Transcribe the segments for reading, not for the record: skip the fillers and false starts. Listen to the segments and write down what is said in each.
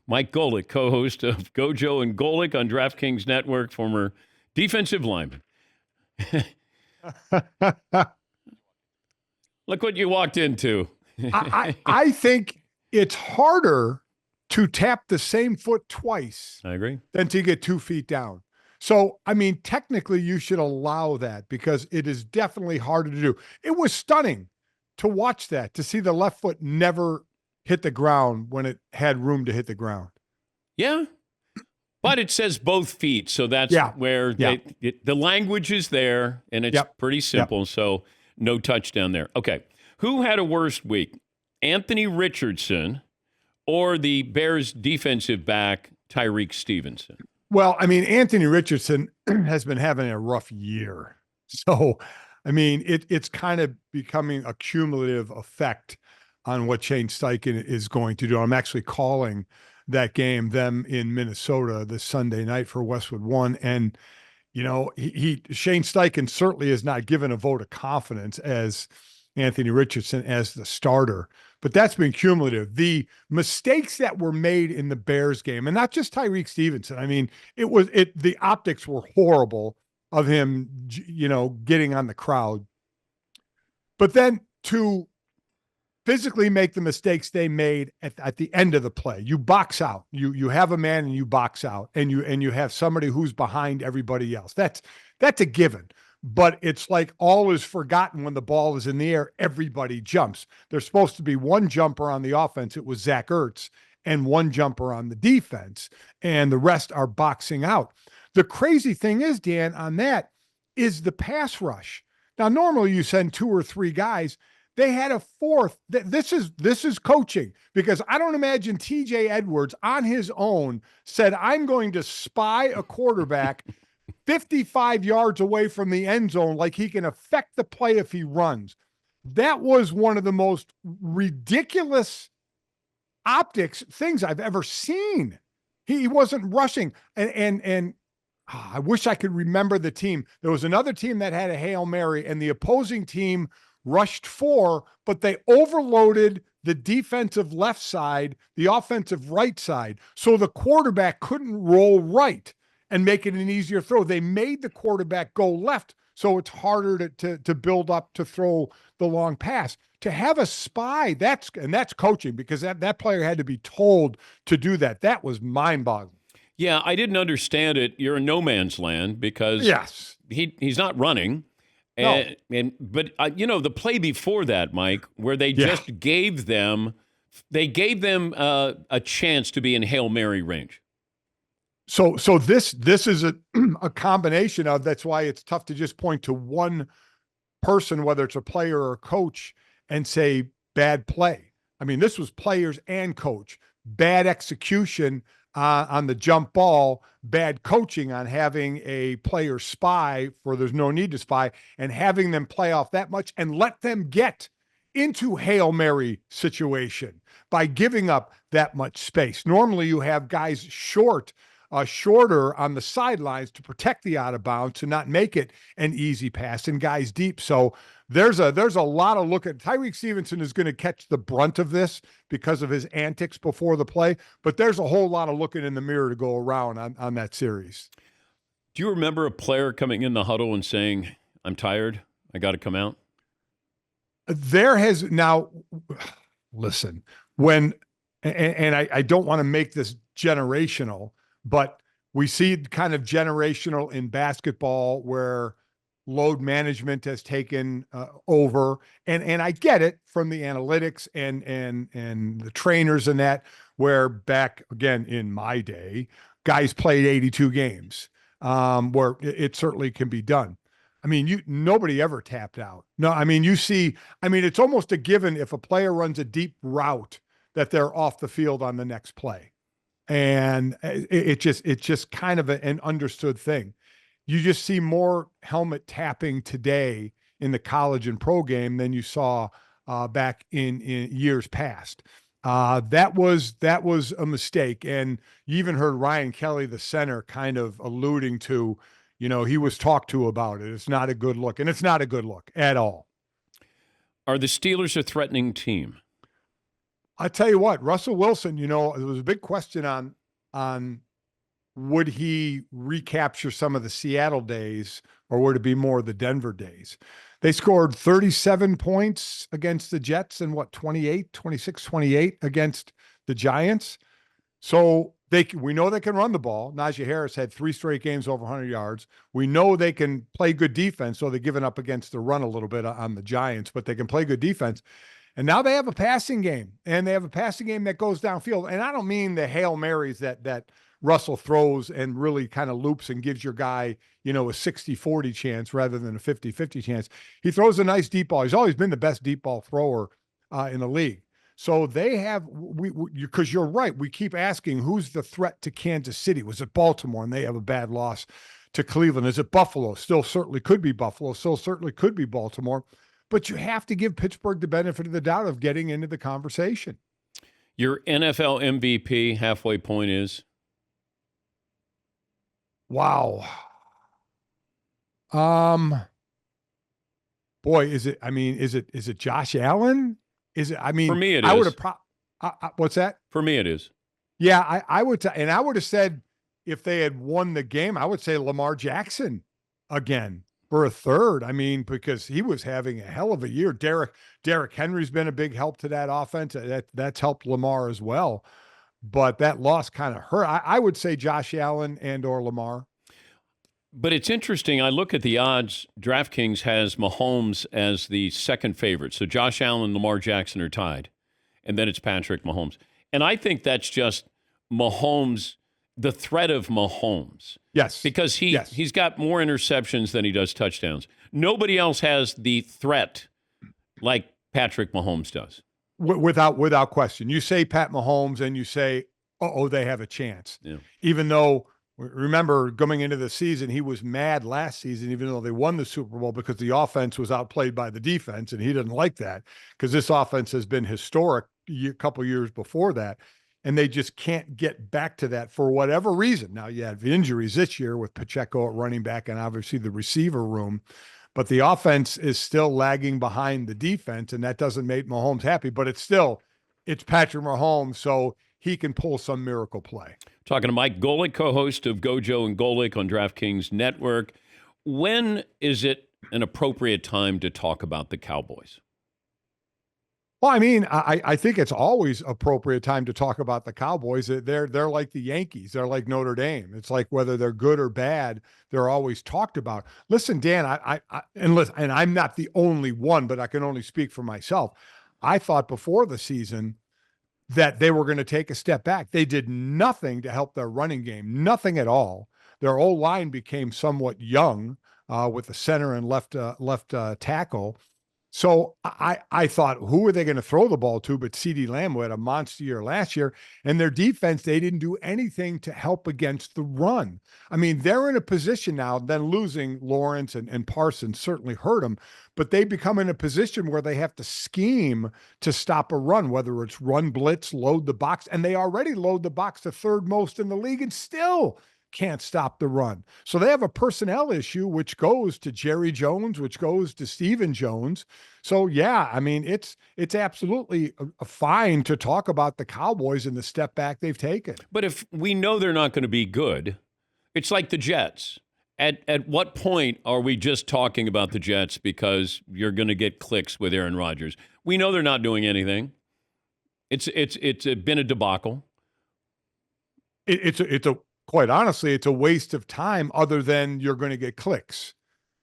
Mike Golic, co-host of Gojo and Golic on DraftKings Network, former defensive lineman. Look what you walked into. I think it's harder to tap the same foot twice. I agree. Than to get 2 feet down. So, I mean, technically you should allow that because it is definitely harder to do. It was stunning to watch that, to see the left foot never hit the ground when it had room to hit the ground. Yeah. But it says both feet, so that's where the language is there, and it's pretty simple, so no touchdown there. Okay. Who had a worse week, Anthony Richardson or the Bears defensive back, Tyreek Stevenson? Well, I mean, Anthony Richardson has been having a rough year. So, I mean, it's kind of becoming a cumulative effect on what Shane Steichen is going to do. I'm actually calling that game, them in Minnesota, this Sunday night for Westwood One. And, you know, Shane Steichen certainly is not given a vote of confidence as Anthony Richardson as the starter. But that's been cumulative. The mistakes that were made in the Bears game, and not just Tyreek Stevenson. I mean, the optics were horrible of him, you know, getting on the crowd. But then to physically make the mistakes they made at the end of the play, you box out. You have a man and you box out, and you have somebody who's behind everybody else. That's a given. But it's like all is forgotten when the ball is in the air. Everybody jumps. There's supposed to be one jumper on the offense. It was Zach Ertz, and one jumper on the defense, and the rest are boxing out. The crazy thing is, Dan, on that is the pass rush. Now, normally you send 2 or 3 guys. They had a fourth. This is coaching, because I don't imagine TJ Edwards on his own said, I'm going to spy a quarterback 55 yards away from the end zone like he can affect the play if he runs. That was one of the most ridiculous optics things I've ever seen. He wasn't rushing. And I wish I could remember the team. There was another team that had a Hail Mary, and the opposing team rushed 4, but they overloaded the defensive left side, the offensive right side. So the quarterback couldn't roll right and make it an easier throw. They made the quarterback go left, so it's harder to build up to throw the long pass. To have a spy, that's coaching, because that player had to be told to do that. That was mind-boggling. Yeah, I didn't understand it. You're in no man's land because he's not running. But you know, the play before that, Mike, where they just gave them a chance to be in Hail Mary range. So this is a combination of, that's why it's tough to just point to one person, whether it's a player or a coach, and say bad play. I mean, this was players and coach. Bad execution on the jump ball, bad coaching on having a player spy where there's no need to spy, and having them play off that much and let them get into Hail Mary situation by giving up that much space. Normally you have guys shorter on the sidelines to protect the out of bounds, to not make it an easy pass, and guys deep. So there's a lot of look at Tyreek Stevenson is going to catch the brunt of this because of his antics before the play, but there's a whole lot of looking in the mirror to go around on that series. Do you remember a player coming in the huddle and saying, I'm tired, I got to come out? There has now, listen, when, and I don't want to make this generational, but we see kind of generational in basketball where load management has taken over. And I get it from the analytics and the trainers and that, where back again in my day, guys played 82 games, where it certainly can be done. I mean, nobody ever tapped out. No, I mean, it's almost a given if a player runs a deep route that they're off the field on the next play. And it's just kind of an understood thing. You just see more helmet tapping today in the college and pro game than you saw back in years past. That was a mistake. And you even heard Ryan Kelly, the center, kind of alluding to, he was talked to about it. It's not a good look, and it's not a good look at all. Are the Steelers a threatening team? I tell you what, Russell Wilson, there was a big question on would he recapture some of the Seattle days or would it be more of the Denver days? They scored 37 points against the Jets and 26, 28 against the Giants. So we know they can run the ball. Najee Harris had 3 straight games over 100 yards. We know they can play good defense, so they're giving up against the run a little bit on the Giants, but they can play good defense. And now they have a passing game, and they have a passing game that goes downfield. And I don't mean the Hail Marys that Russell throws and really kind of loops and gives your guy, a 60-40 chance rather than a 50-50 chance. He throws a nice deep ball. He's always been the best deep ball thrower in the league. So they have, because you're right, we keep asking who's the threat to Kansas City. Was it Baltimore? And they have a bad loss to Cleveland. Is it Buffalo? Still certainly could be Buffalo. Still certainly could be Baltimore. But you have to give Pittsburgh the benefit of the doubt of getting into the conversation. Your NFL MVP halfway point is? Wow. Boy, is it Josh Allen? For me, it is. I would have what's that? For me, it is. Yeah, I would, and I would have said if they had won the game, I would say Lamar Jackson again for a third. Because he was having a hell of a year. Derrick Henry's been a big help to that offense. That's helped Lamar as well. But that loss kind of hurt. I would say Josh Allen and or Lamar. But it's interesting. I look at the odds. DraftKings has Mahomes as the second favorite. So Josh Allen and Lamar Jackson are tied. And then it's Patrick Mahomes. And I think that's just Mahomes, the threat of Mahomes. Yes. Because he's got more interceptions than he does touchdowns. Nobody else has the threat like Patrick Mahomes does. Without question. You say Pat Mahomes and you say, they have a chance. Yeah. Even though, remember, coming into the season, he was mad last season, even though they won the Super Bowl, because the offense was outplayed by the defense, and he didn't like that because this offense has been historic a couple years before that, and they just can't get back to that for whatever reason. Now, you have injuries this year with Pacheco at running back and obviously the receiver room, but the offense is still lagging behind the defense, and that doesn't make Mahomes happy, but it's Patrick Mahomes, so he can pull some miracle play. Talking to Mike Golic, co-host of Gojo and Golic on DraftKings Network. When is it an appropriate time to talk about the Cowboys? Well, I think it's always appropriate time to talk about the Cowboys. They're like the Yankees. They're like Notre Dame. It's like whether they're good or bad, they're always talked about. Listen, Dan, and I'm not the only one, but I can only speak for myself. I thought before the season that they were going to take a step back. They did nothing to help their running game, nothing at all. Their O-line became somewhat young with the center and left tackle. So I thought, who are they going to throw the ball to but CeeDee Lamb, who had a monster year last year? And their defense, they didn't do anything to help against the run. They're in a position now, then losing Lawrence and Parsons certainly hurt them, but they become in a position where they have to scheme to stop a run, whether it's run blitz, load the box, and they already load the box the third most in the league and still can't stop the run. So they have a personnel issue, which goes to Jerry Jones, which goes to Stephen Jones. So yeah, it's absolutely fine to talk about the Cowboys and the step back they've taken. But if we know they're not going to be good, it's like the Jets. At what point are we just talking about the Jets because you're going to get clicks with Aaron Rodgers? We know they're not doing anything. It's been a debacle. Quite honestly, it's a waste of time other than you're going to get clicks.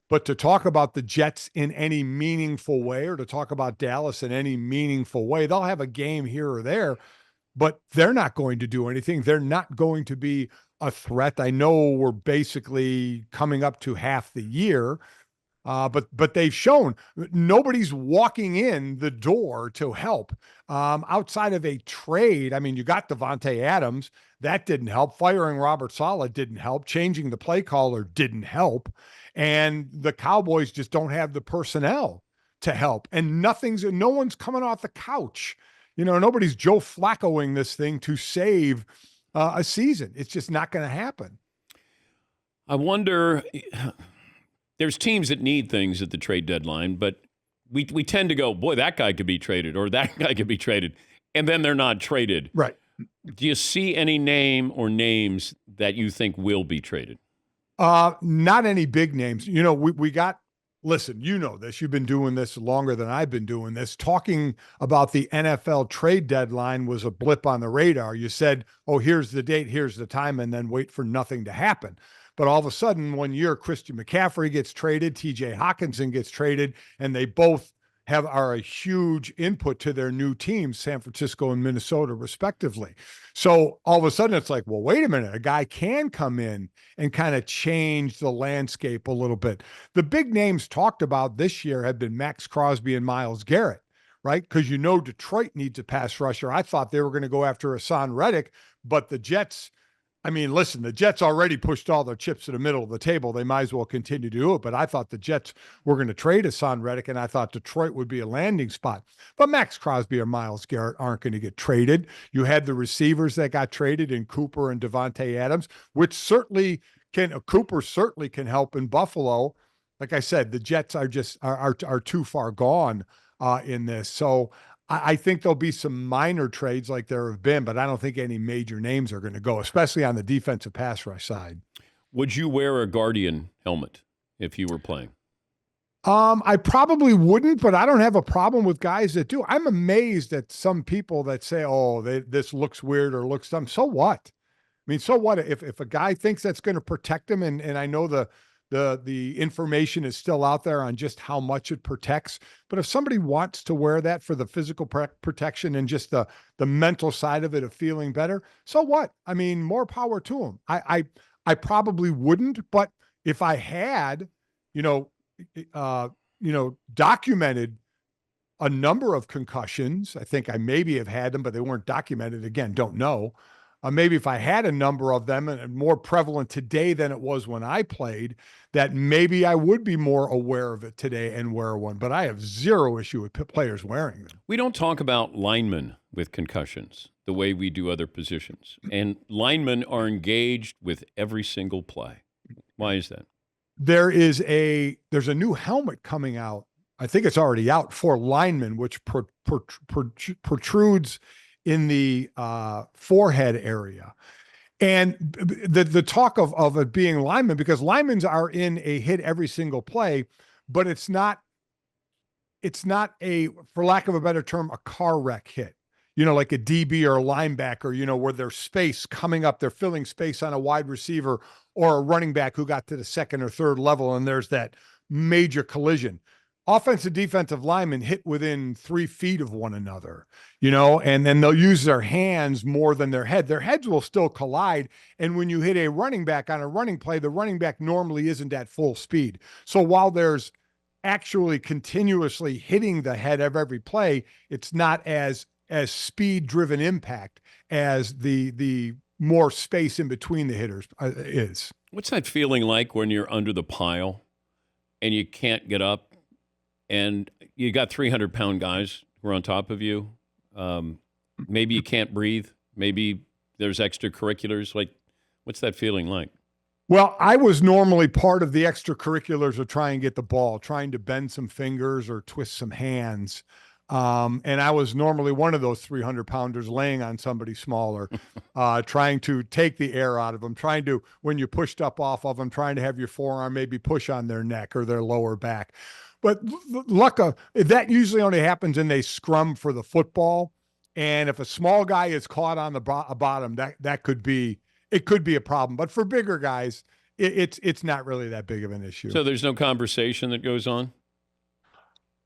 But to talk about the Jets in any meaningful way or to talk about Dallas in any meaningful way, they'll have a game here or there, but they're not going to do anything. They're not going to be a threat. I know we're basically coming up to half the year, but they've shown nobody's walking in the door to help outside of a trade. You got Devontae Adams. That didn't help. Firing Robert Saleh didn't help. Changing the play caller didn't help. And the Cowboys just don't have the personnel to help. And no one's coming off the couch. Nobody's Joe Flaccoing this thing to save a season. It's just not going to happen. I wonder, there's teams that need things at the trade deadline, but we tend to go, boy, that guy could be traded or that guy could be traded. And then they're not traded. Right. Do you see any name or names that you think will be traded? Not any big names. We got, listen, you know this. You've been doing this longer than I've been doing this. Talking about the NFL trade deadline was a blip on the radar. You said, oh, here's the date, here's the time, and then wait for nothing to happen. But all of a sudden, 1 year, Christian McCaffrey gets traded, TJ Hawkinson gets traded, and they both are a huge input to their new teams, San Francisco and Minnesota, respectively. So all of a sudden it's like, well, wait a minute, a guy can come in and kind of change the landscape a little bit. The big names talked about this year have been Max Crosby and Myles Garrett, right? Because Detroit needs a pass rusher. I thought they were going to go after Hassan Reddick, but the Jets, listen, the Jets already pushed all their chips to the middle of the table. They might as well continue to do it. But I thought the Jets were going to trade Hassan Reddick, and I thought Detroit would be a landing spot. But Max Crosby or Myles Garrett aren't going to get traded. You had the receivers that got traded in Cooper and Devontae Adams, which Cooper certainly can help in Buffalo. Like I said, the Jets are just are too far gone in this. So I think there'll be some minor trades like there have been, but I don't think any major names are going to go, especially on the defensive pass rush side. Would you wear a Guardian helmet if you were playing? I probably wouldn't, but I don't have a problem with guys that do. I'm amazed at some people that say, oh, this looks weird or looks dumb. So what? So what? If a guy thinks that's going to protect him, and I know the information is still out there on just how much it protects. But if somebody wants to wear that for the physical protection and just the mental side of it of feeling better, so what? More power to them. I probably wouldn't, but if I had, documented a number of concussions, I think I maybe have had them, but they weren't documented. Again, don't know. Maybe if I had a number of them and more prevalent today than it was when I played, that maybe I would be more aware of it today and wear one. But I have zero issue with players wearing them. We don't talk about linemen with concussions the way we do other positions. And linemen are engaged with every single play. Why is that? There's a new helmet coming out. I think it's already out for linemen, which protrudes in the forehead area. And the talk of it being linemen, because linemen are in a hit every single play, but it's not a, for lack of a better term, a car wreck hit. Like a DB or a linebacker, where there's space coming up, they're filling space on a wide receiver or a running back who got to the second or third level, and there's that major collision. Offensive, defensive linemen hit within 3 feet of one another, and then they'll use their hands more than their head. Their heads will still collide. And when you hit a running back on a running play, the running back normally isn't at full speed. So while there's actually continuously hitting the head of every play, it's not as speed driven impact as the more space in between the hitters is. What's that feeling like when you're under the pile and you can't get up? And you got 300-pound guys who are on top of you. Maybe you can't breathe. Maybe there's extracurriculars. Like, what's that feeling like? Well, I was normally part of the extracurriculars of trying to get the ball, trying to bend some fingers or twist some hands. And I was normally one of those 300-pounders laying on somebody smaller, trying to take the air out of them, trying to, when you pushed up off of them, trying to have your forearm maybe push on their neck or their lower back. But that usually only happens in they scrum for the football. And if a small guy is caught on the bottom, that could be a problem. But for bigger guys, it's not really that big of an issue. So there's no conversation that goes on?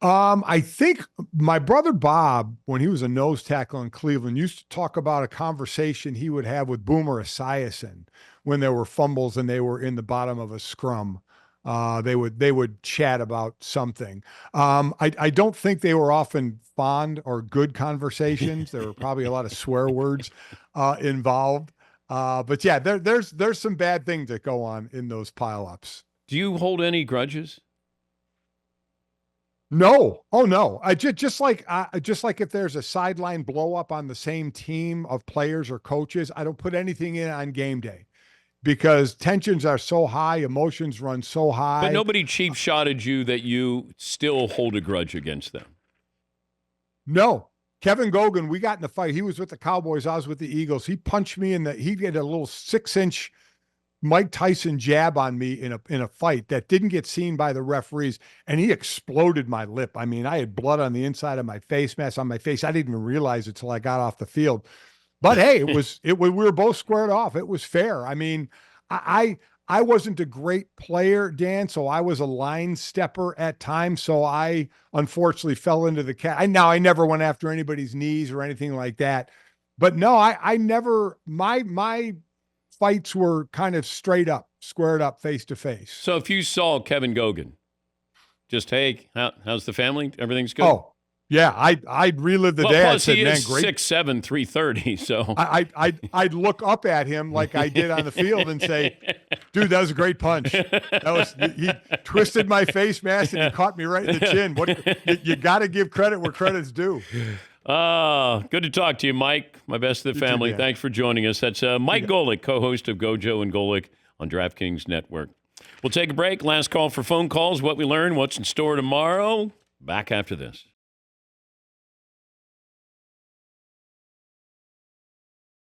I think my brother Bob, when he was a nose tackle in Cleveland, used to talk about a conversation he would have with Boomer Esiason when there were fumbles and they were in the bottom of a scrum. They would chat about something. I don't think they were often fond or good conversations. There were probably a lot of swear words involved. But yeah, there's some bad things that go on in those pileups. Do you hold any grudges? No. Oh no. Just like if there's a sideline blow up on the same team of players or coaches, I don't put anything in on game day. Because tensions are so high, emotions run so high. But nobody cheap shotted you that you still hold a grudge against them. No. Kevin Gogan, we got in the fight. He was with the Cowboys. I was with the Eagles. He punched me he did a little 6-inch Mike Tyson jab on me in a fight that didn't get seen by the referees, and he exploded my lip. I mean, I had blood on the inside of my face mask on my face. I didn't even realize it till I got off the field. But hey, we were both squared off. It was fair. I mean, I wasn't a great player, Dan, so I was a line stepper at times. So I unfortunately fell into the cat. I never went after anybody's knees or anything like that. But no, I never, my fights were kind of straight up, squared up, face to face. So if you saw Kevin Gogan, just, hey, how's the family? Everything's good? Oh, yeah, I'd relive the day. Plus, I said, he is man, great. 6'7", 330, so. I'd look up at him like I did on the field and say, dude, that was a great punch. He twisted my face mask and he caught me right in the chin. You got to give credit where credit's due. Good to talk to you, Mike. My best to the family. Thanks for joining us. That's Mike Golic, co-host of Gojo and Golic on DraftKings Network. We'll take a break. Last call for phone calls. What we learned, what's in store tomorrow. Back after this.